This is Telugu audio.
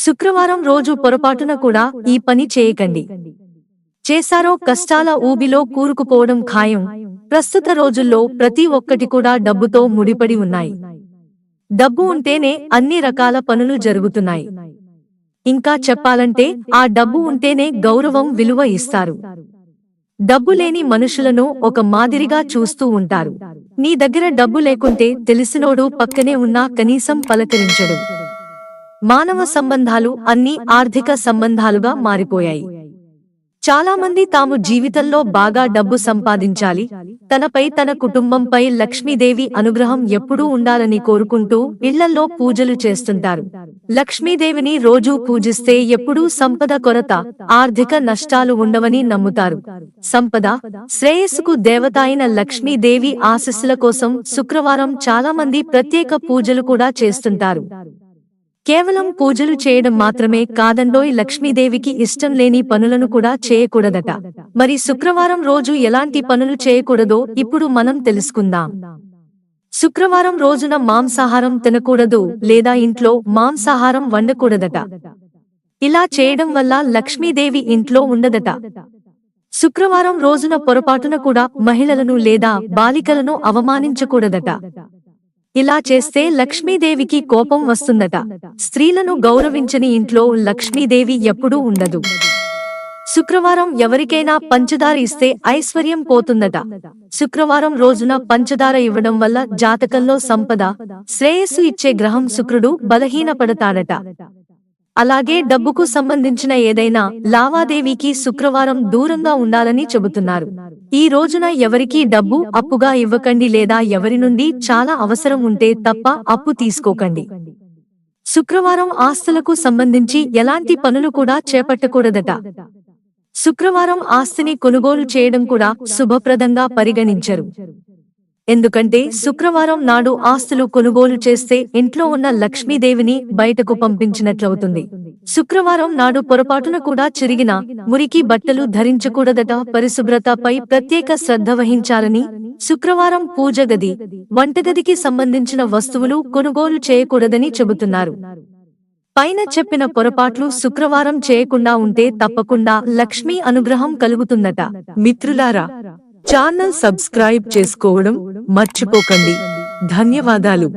శుక్రవారం రోజు పొరపాటున కూడా ఈ పని చేయకండి. చేశారో కష్టాల ఊబిలో కూరుకుపోవడం ఖాయం. ప్రస్తుత రోజుల్లో ప్రతి ఒక్కటి కూడా డబ్బుతో ముడిపడి ఉన్నాయి. డబ్బు ఉంటేనే అన్ని రకాల పనులు జరుగుతున్నాయి. ఇంకా చెప్పాలంటే ఆ డబ్బు ఉంటేనే గౌరవం, విలువ ఇస్తారు. డబ్బు లేని మనుషులను ఒక మాదిరిగా చూస్తూ ఉంటారు. నీ దగ్గర డబ్బు లేకుంటే తెలిసినోడు పక్కనే ఉన్నా కనీసం పలకరించడు. మానవ సంబంధాలు అన్నీ ఆర్థిక సంబంధాలుగా మారిపోయాయి. చాలామంది తాము జీవితంలో బాగా డబ్బు సంపాదించాలి, తనపై తన కుటుంబంపై లక్ష్మీదేవి అనుగ్రహం ఎప్పుడూ ఉండాలని కోరుకుంటూ ఇళ్లల్లో పూజలు చేస్తుంటారు. లక్ష్మీదేవిని రోజూ పూజిస్తే ఎప్పుడూ సంపద కొరత, ఆర్థిక నష్టాలు ఉండవని నమ్ముతారు. సంపద, శ్రేయస్సుకు దేవత అయిన లక్ష్మీదేవి ఆశీస్సుల కోసం శుక్రవారం చాలామంది ప్రత్యేక పూజలు కూడా చేస్తుంటారు. కేవలం పూజలు చేయడం మాత్రమే కాదండోయ్, లక్ష్మీదేవికి ఇష్టం లేని పనులను కూడా చేయకూడదట. మరి శుక్రవారం రోజు ఎలాంటి పనులు చేయకూడదో ఇప్పుడు మనం తెలుసుకుందాం. శుక్రవారం రోజున మాంసాహారం తినకూడదు లేదా ఇంట్లో మాంసాహారం వండకూడదట. ఇలా చేయడం వల్ల లక్ష్మీదేవి ఇంట్లో ఉండదట. శుక్రవారం రోజున పొరపాటున కూడా మహిళలను లేదా బాలికలను అవమానించకూడదట. ఇలా చేస్తే లక్ష్మీదేవికి కోపం వస్తుందట. స్త్రీలను గౌరవించని ఇంట్లో లక్ష్మీదేవి ఎప్పుడూ ఉండదు. శుక్రవారం ఎవరికైనా పంచదార ఇస్తే ఐశ్వర్యం పోతుందట. శుక్రవారం రోజున పంచదార ఇవ్వడం వల్ల జాతకంలో సంపద, శ్రేయస్సు ఇచ్చే గ్రహం శుక్రుడు బలహీనపడతాడట. అలాగే డబ్బుకు సంబంధించిన ఏదైనా లావాదేవీకి శుక్రవారం దూరంగా ఉండాలని చెబుతున్నారు. ఈ రోజున ఎవరికీ డబ్బు అప్పుగా ఇవ్వకండి లేదా ఎవరి నుండి చాలా అవసరం ఉంటే తప్ప అప్పు తీసుకోకండి. శుక్రవారం ఆస్తులకు సంబంధించి ఎలాంటి పనులు కూడా చేపట్టకూడదట. శుక్రవారం ఆస్తిని కొనుగోలు చేయడం కూడా శుభప్రదంగా పరిగణించరు. ఎందుకంటే శుక్రవారం నాడు ఆస్తులు కొనుగోలు చేస్తే ఇంట్లో ఉన్న లక్ష్మీదేవిని బయటకు పంపించినట్లవుతుంది. శుక్రవారం నాడు పొరపాటున కూడా చిరిగిన, మురికి బట్టలు ధరించకూడదట. పరిశుభ్రతపై ప్రత్యేక శ్రద్ధ వహించాలని, శుక్రవారం పూజ గది, వంటగదికి సంబంధించిన వస్తువులు కొనుగోలు చేయకూడదని చెబుతున్నారు. పైన చెప్పిన పొరపాట్లు శుక్రవారం చేయకుండా ఉంటే తప్పకుండా లక్ష్మీ అనుగ్రహం కలుగుతుందట. మిత్రులారా, ఛానల్ సబ్స్క్రైబ్ చేసుకోవడం మర్చిపోకండి. ధన్యవాదాలు.